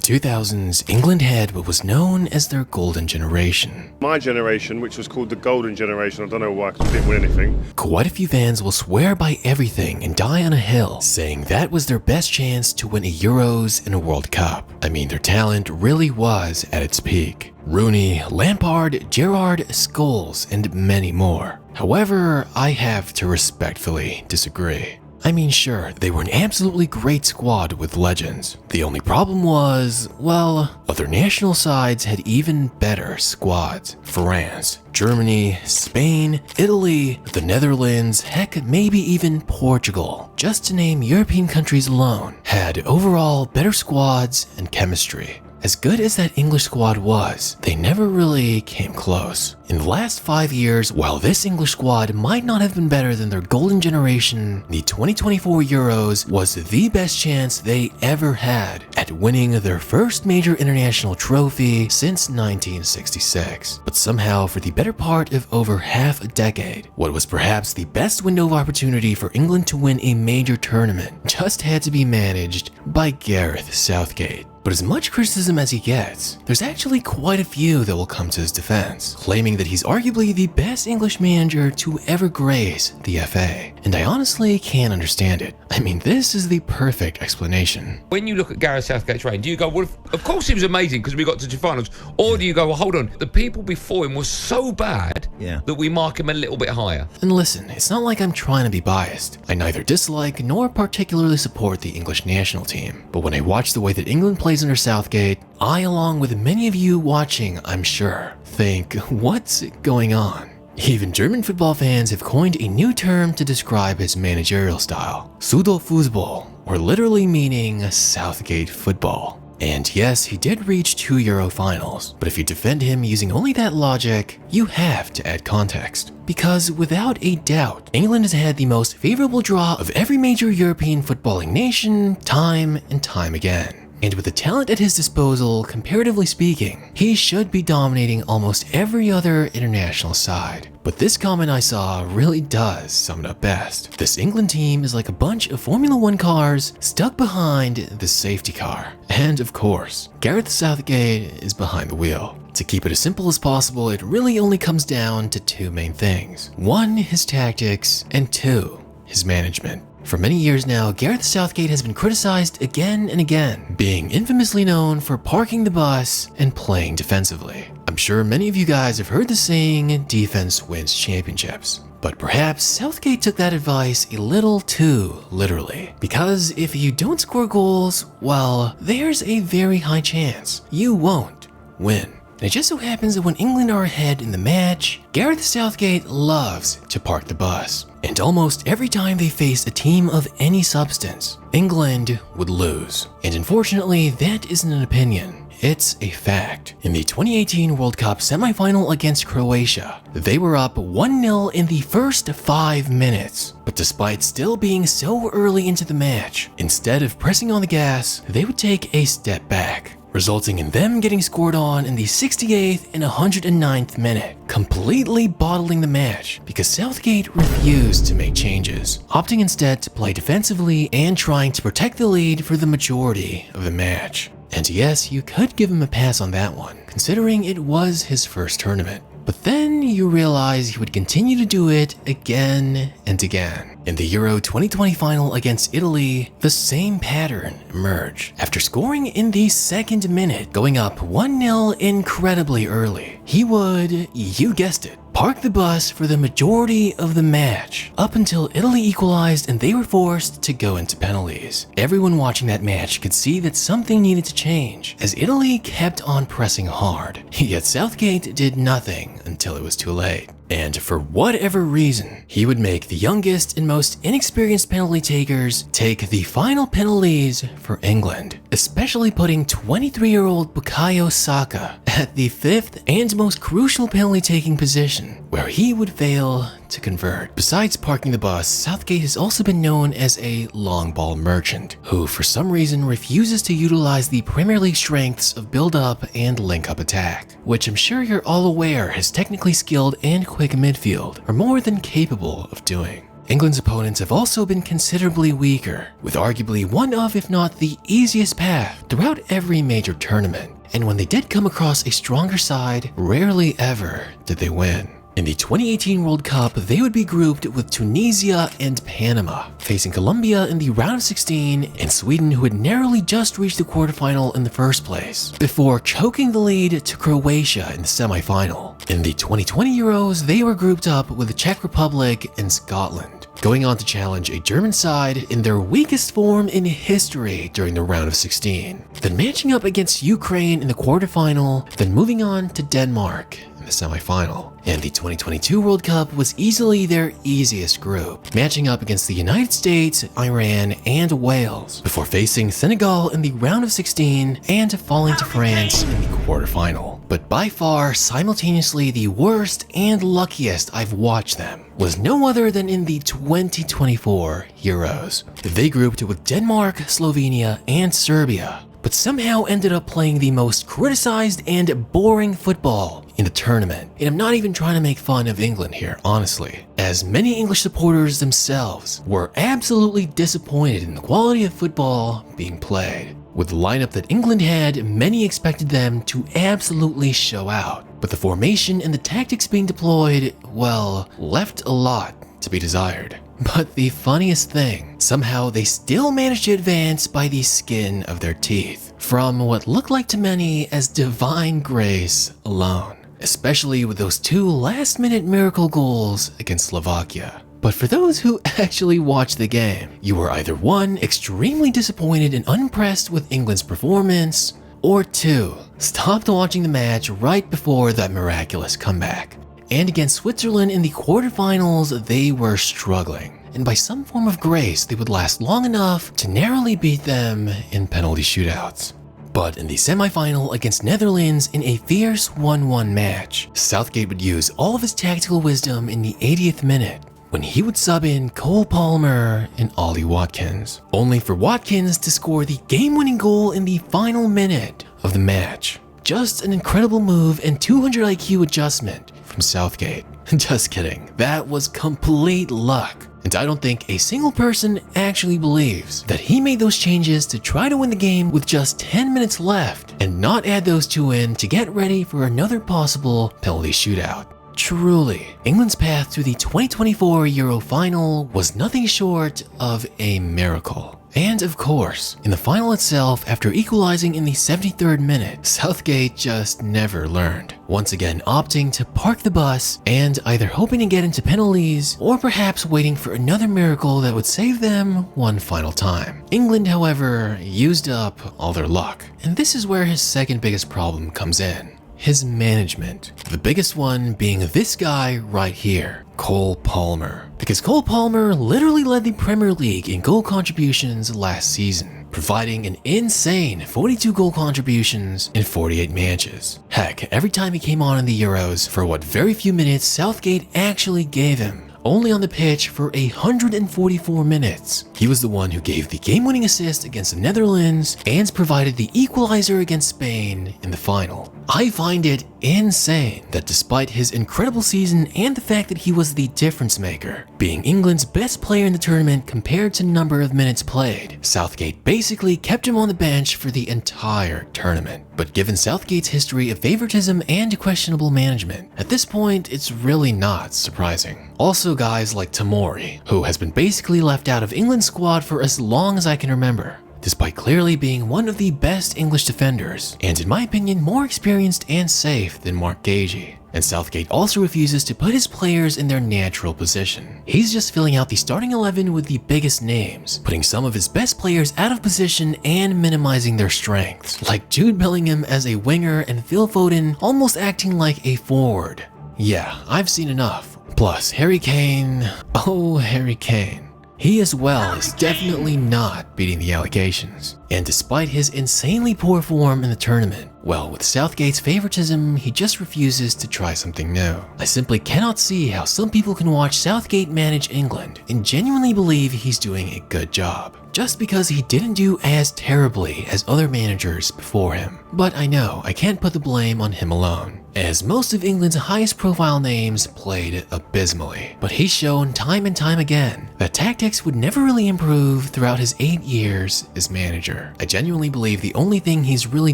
2000s, England had what was known as their golden generation. My generation, which was called the golden generation, I don't know why, because we didn't win anything. Quite a few fans will swear by everything and die on a hill, saying that was their best chance to win a Euros and a World Cup. I mean, their talent really was at its peak. Rooney, Lampard, Gerrard, Scholes, and many more. However, I have to respectfully disagree. I mean, sure, they were an absolutely great squad with legends. The only problem was, well, other national sides had even better squads. France, Germany, Spain, Italy, the Netherlands, heck, maybe even Portugal, just to name European countries alone, had overall better squads and chemistry. As good as that English squad was, they never really came close. In the last 5 years, while this English squad might not have been better than their golden generation, the 2024 Euros was the best chance they ever had at winning their first major international trophy since 1966. But somehow, for the better part of over half a decade, what was perhaps the best window of opportunity for England to win a major tournament just had to be managed by Gareth Southgate. But as much criticism as he gets, there's actually quite a few that will come to his defense, claiming that he's arguably the best English manager to ever grace the FA. And I honestly can't understand it. I mean, this is the perfect explanation. When you look at Gareth Southgate's reign, do you go, well, of course he was amazing because we got to the finals? Or do you go, well, hold on, the people before him were so bad that we mark him a little bit higher? And listen, it's not like I'm trying to be biased. I neither dislike nor particularly support the English national team. But when I watch the way that England plays under Southgate, I, along with many of you watching, I'm sure, think, what's going on? Even German football fans have coined a new term to describe his managerial style, Pseudo-Fußball, or literally meaning Southgate football. And yes, he did reach 2 Euro finals, but if you defend him using only that logic, you have to add context. Because without a doubt, England has had the most favorable draw of every major European footballing nation, time and time again. And with the talent at his disposal, comparatively speaking, he should be dominating almost every other international side. But this comment I saw really does sum it up best. This England team is like a bunch of Formula 1 cars stuck behind the safety car. And of course, Gareth Southgate is behind the wheel. To keep it as simple as possible, it really only comes down to 2 main things. 1, his tactics, and 2, his management. For many years now, Gareth Southgate has been criticized again and again, being infamously known for parking the bus and playing defensively. I'm sure many of you guys have heard the saying, defense wins championships. But perhaps Southgate took that advice a little too literally. Because if you don't score goals, well, there's a very high chance you won't win. And it just so happens that when England are ahead in the match, Gareth Southgate loves to park the bus. And almost every time they faced a team of any substance, England would lose. And unfortunately, that isn't an opinion. It's a fact. In the 2018 World Cup semifinal against Croatia, they were up 1-0 in the first 5 minutes. But despite still being so early into the match, instead of pressing on the gas, they would take a step back, resulting in them getting scored on in the 68th and 109th minute, completely bottling the match because Southgate refused to make changes, opting instead to play defensively and trying to protect the lead for the majority of the match. And yes, you could give him a pass on that one, considering it was his first tournament. But then you realize he would continue to do it again and again. In the Euro 2020 final against Italy, the same pattern emerged. After scoring in the 2nd minute, going up 1-0 incredibly early, he would, you guessed it, park the bus for the majority of the match, up until Italy equalized and they were forced to go into penalties. Everyone watching that match could see that something needed to change, as Italy kept on pressing hard. Yet Southgate did nothing until it was too late. And for whatever reason, he would make the youngest and most inexperienced penalty takers take the final penalties for England, especially putting 23-year-old Bukayo Saka at the 5th and most crucial penalty taking position, where he would fail to convert. Besides parking the bus, Southgate has also been known as a long ball merchant, who for some reason refuses to utilize the Premier League strengths of build-up and link-up attack, which I'm sure you're all aware his technically skilled and quick midfield are more than capable of doing. England's opponents have also been considerably weaker, with arguably one of, if not the easiest path throughout every major tournament. And when they did come across a stronger side, rarely ever did they win. In the 2018 World Cup, they would be grouped with Tunisia and Panama, facing Colombia in the round of 16 and Sweden, who had narrowly just reached the quarterfinal in the first place, before choking the lead to Croatia in the semi-final. In the 2020 Euros, they were grouped up with the Czech Republic and Scotland, going on to challenge a German side in their weakest form in history during the round of 16, then matching up against Ukraine in the quarterfinal, then moving on to Denmark in the semi-final. And the 2022 World Cup was easily their easiest group, matching up against the United States, Iran, and Wales, before facing Senegal in the round of 16 and falling to France in the quarterfinal. But by far, simultaneously the worst and luckiest I've watched them was no other than in the 2024 Euros. They grouped with Denmark, Slovenia, and Serbia, but somehow ended up playing the most criticized and boring football in the tournament. And I'm not even trying to make fun of England here, honestly, as many English supporters themselves were absolutely disappointed in the quality of football being played. With the lineup that England had, many expected them to absolutely show out, but the formation and the tactics being deployed, well, left a lot to be desired. But the funniest thing, somehow they still managed to advance by the skin of their teeth, from what looked like to many as divine grace alone, especially with those two last-minute miracle goals against Slovakia. But for those who actually watched the game, you were either 1, extremely disappointed and unimpressed with England's performance, or 2, stopped watching the match right before that miraculous comeback. And against Switzerland in the quarterfinals, they were struggling, and by some form of grace, they would last long enough to narrowly beat them in penalty shootouts. But in the semi-final against Netherlands in a fierce 1-1 match, Southgate would use all of his tactical wisdom in the 80th minute, when he would sub in Cole Palmer and Ollie Watkins, only for Watkins to score the game-winning goal in the final minute of the match. Just an incredible move and 200 IQ adjustment from Southgate. Just kidding, that was complete luck. And I don't think a single person actually believes that he made those changes to try to win the game with just 10 minutes left and not add those two in to get ready for another possible penalty shootout. Truly, England's path to the 2024 Euro final was nothing short of a miracle. And of course, in the final itself, after equalizing in the 73rd minute, Southgate just never learned, once again opting to park the bus and either hoping to get into penalties or perhaps waiting for another miracle that would save them one final time. England, however, used up all their luck, and this is where his second biggest problem comes in. His management. The biggest one being this guy right here, Cole Palmer. Because Cole Palmer literally led the Premier League in goal contributions last season, providing an insane 42 goal contributions in 48 matches. Heck, every time he came on in the Euros, for what very few minutes Southgate actually gave him, only on the pitch for 144 minutes. He was the one who gave the game-winning assist against the Netherlands and provided the equalizer against Spain in the final. I find it insane that despite his incredible season and the fact that he was the difference maker, being England's best player in the tournament compared to number of minutes played, Southgate basically kept him on the bench for the entire tournament. But given Southgate's history of favoritism and questionable management, at this point it's really not surprising. Also guys like Tomori, who has been basically left out of England's squad for as long as I can remember, despite clearly being one of the best English defenders, and in my opinion more experienced and safe than Mark Gagey. And Southgate also refuses to put his players in their natural position. He's just filling out the starting 11 with the biggest names, putting some of his best players out of position and minimizing their strengths, like Jude Bellingham as a winger and Phil Foden almost acting like a forward. Yeah, I've seen enough. Plus, Harry Kane, oh Harry Kane. He as well is definitely not beating the allegations. And despite his insanely poor form in the tournament, well, with Southgate's favoritism, he just refuses to try something new. I simply cannot see how some people can watch Southgate manage England and genuinely believe he's doing a good job. just because he didn't do as terribly as other managers before him. But I know I can't put the blame on him alone, as most of England's highest profile names played abysmally. But he's shown time and time again that tactics would never really improve throughout his 8 years as manager. I genuinely believe the only thing he's really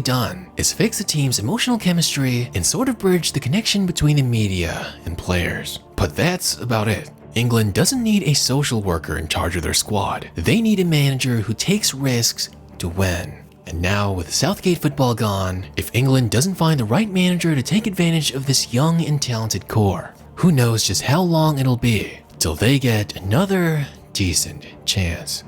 done is fix the team's emotional chemistry and sort of bridge the connection between the media and players. But that's about it. England doesn't need a social worker in charge of their squad. They need a manager who takes risks to win. And now, with Southgate football gone, if England doesn't find the right manager to take advantage of this young and talented core, who knows just how long it'll be till they get another decent chance.